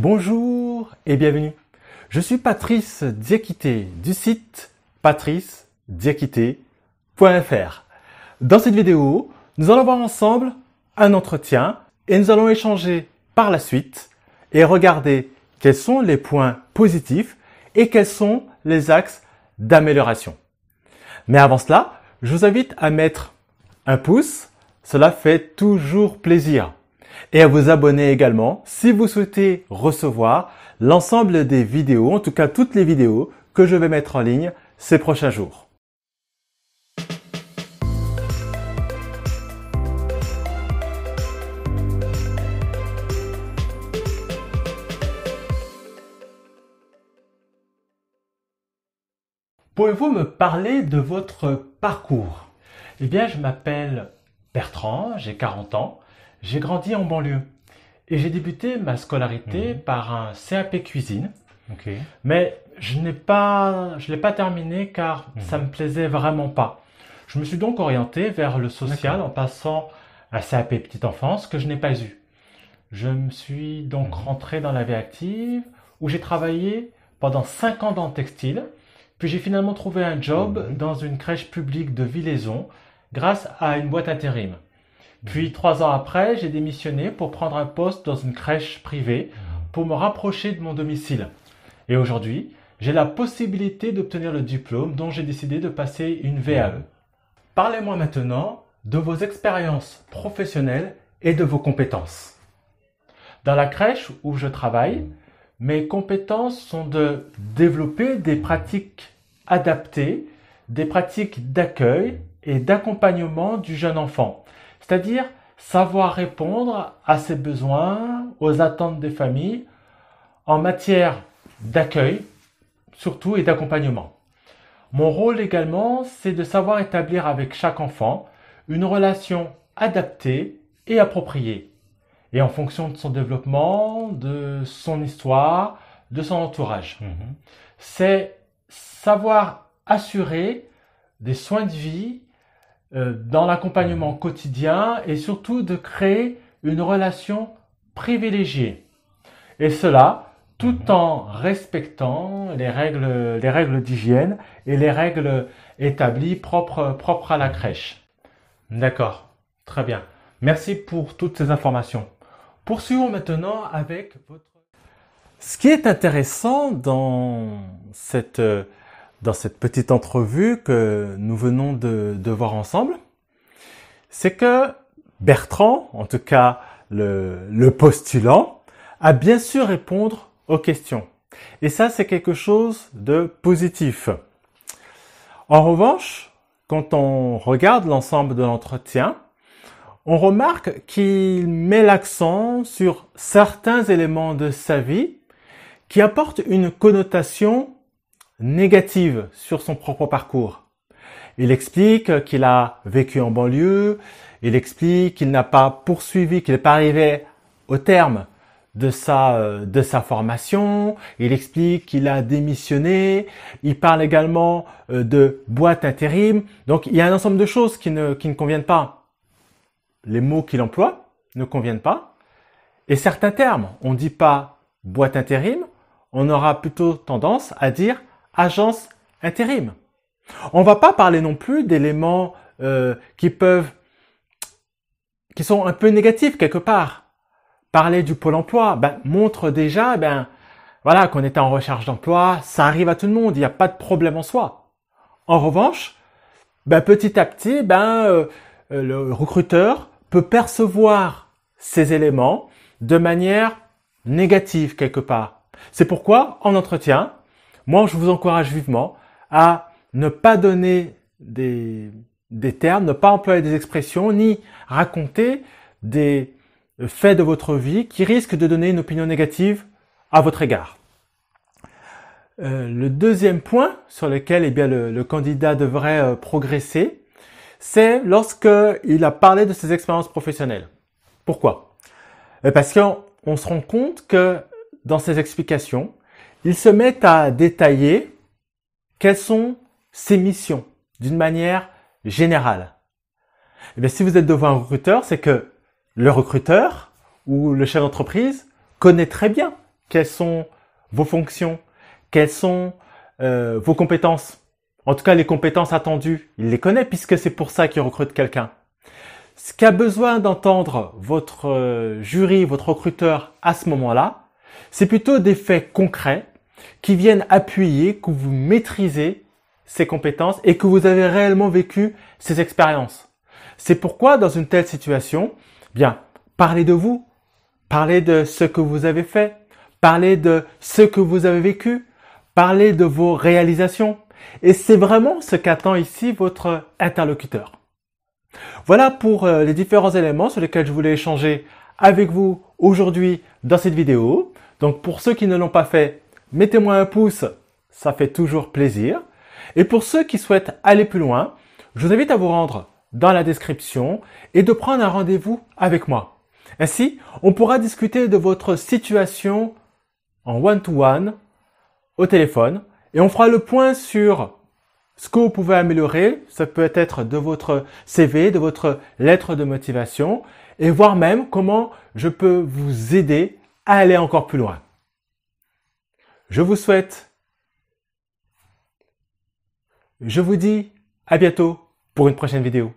Bonjour et bienvenue. Je suis Patrice Diakité du site patricediakité.fr. Dans cette vidéo, nous allons voir ensemble un entretien et nous allons échanger par la suite et regarder quels sont les points positifs et quels sont les axes d'amélioration. Mais avant cela, je vous invite à mettre un pouce, cela fait toujours plaisir. Et à vous abonner également si vous souhaitez recevoir l'ensemble des vidéos, en tout cas toutes les vidéos que je vais mettre en ligne ces prochains jours. Pouvez-vous me parler de votre parcours? Eh bien, je m'appelle Bertrand, j'ai 40 ans. J'ai grandi en banlieue et j'ai débuté ma scolarité par un CAP cuisine. Mais je ne l'ai pas terminé car ça me plaisait vraiment pas. Je me suis donc orienté vers le social en passant un CAP petite enfance que je n'ai pas eu. Je me suis donc rentré dans la vie active où j'ai travaillé pendant 5 ans dans le textile. Puis j'ai finalement trouvé un job dans une crèche publique de Villaison grâce à une boîte intérim. Puis 3 ans après, j'ai démissionné pour prendre un poste dans une crèche privée pour me rapprocher de mon domicile. Et aujourd'hui, j'ai la possibilité d'obtenir le diplôme dont j'ai décidé de passer une VAE. Parlez-moi maintenant de vos expériences professionnelles et de vos compétences. Dans la crèche où je travaille, mes compétences sont de développer des pratiques adaptées, des pratiques d'accueil et d'accompagnement du jeune enfant. C'est-à-dire savoir répondre à ses besoins, aux attentes des familles en matière d'accueil, surtout, et d'accompagnement. Mon rôle également, c'est de savoir établir avec chaque enfant une relation adaptée et appropriée, et en fonction de son développement, de son histoire, de son entourage. C'est savoir assurer des soins de vie dans l'accompagnement quotidien et surtout de créer une relation privilégiée. Et cela tout en respectant les règles d'hygiène et les règles établies propres à la crèche. D'accord, très bien. Merci pour toutes ces informations. Poursuivons maintenant avec votre... Ce qui est intéressant dans cette petite entrevue que nous venons de voir ensemble, c'est que Bertrand, en tout cas le postulant, a bien su répondre aux questions. Et ça, c'est quelque chose de positif. En revanche, quand on regarde l'ensemble de l'entretien, on remarque qu'il met l'accent sur certains éléments de sa vie qui apportent une connotation négative sur son propre parcours. Il explique qu'il a vécu en banlieue, il explique qu'il n'a pas poursuivi, qu'il n'est pas arrivé au terme de sa formation, il explique qu'il a démissionné, il parle également de boîte intérim. Donc il y a un ensemble de choses qui ne conviennent pas. Les mots qu'il emploie ne conviennent pas. Et certains termes, on ne dit pas boîte intérim, on aura plutôt tendance à dire agence intérim. On va pas parler non plus d'éléments qui sont un peu négatifs quelque part. Parler du pôle emploi montre déjà voilà, qu'on est en recherche d'emploi, ça arrive à tout le monde, il n'y a pas de problème en soi. En revanche, petit à petit, le recruteur peut percevoir ces éléments de manière négative quelque part. C'est pourquoi, en entretien, moi, je vous encourage vivement à ne pas donner des termes, ne pas employer des expressions, ni raconter des faits de votre vie qui risquent de donner une opinion négative à votre égard. Le deuxième point sur lequel le candidat devrait progresser, c'est lorsqu'il a parlé de ses expériences professionnelles. Pourquoi? Parce qu'on se rend compte que dans ses explications, il se met à détailler quelles sont ses missions d'une manière générale. Si vous êtes devant un recruteur, c'est que le recruteur ou le chef d'entreprise connaît très bien quelles sont vos fonctions, quelles sont vos compétences. En tout cas, les compétences attendues, il les connaît puisque c'est pour ça qu'il recrute quelqu'un. Ce qu'a besoin d'entendre votre jury, votre recruteur à ce moment-là, c'est plutôt des faits concrets qui viennent appuyer que vous maîtrisez ces compétences et que vous avez réellement vécu ces expériences. C'est pourquoi, dans une telle situation, bien, parlez de vous, parlez de ce que vous avez fait, parlez de ce que vous avez vécu, parlez de vos réalisations. Et c'est vraiment ce qu'attend ici votre interlocuteur. Voilà pour les différents éléments sur lesquels je voulais échanger avec vous aujourd'hui dans cette vidéo. Donc pour ceux qui ne l'ont pas fait, mettez-moi un pouce, ça fait toujours plaisir. Et pour ceux qui souhaitent aller plus loin, je vous invite à vous rendre dans la description et de prendre un rendez-vous avec moi. Ainsi, on pourra discuter de votre situation en one-to-one au téléphone et on fera le point sur ce que vous pouvez améliorer. Ça peut être de votre CV, de votre lettre de motivation et voir même comment je peux vous aider à aller encore plus loin. Je vous dis à bientôt pour une prochaine vidéo.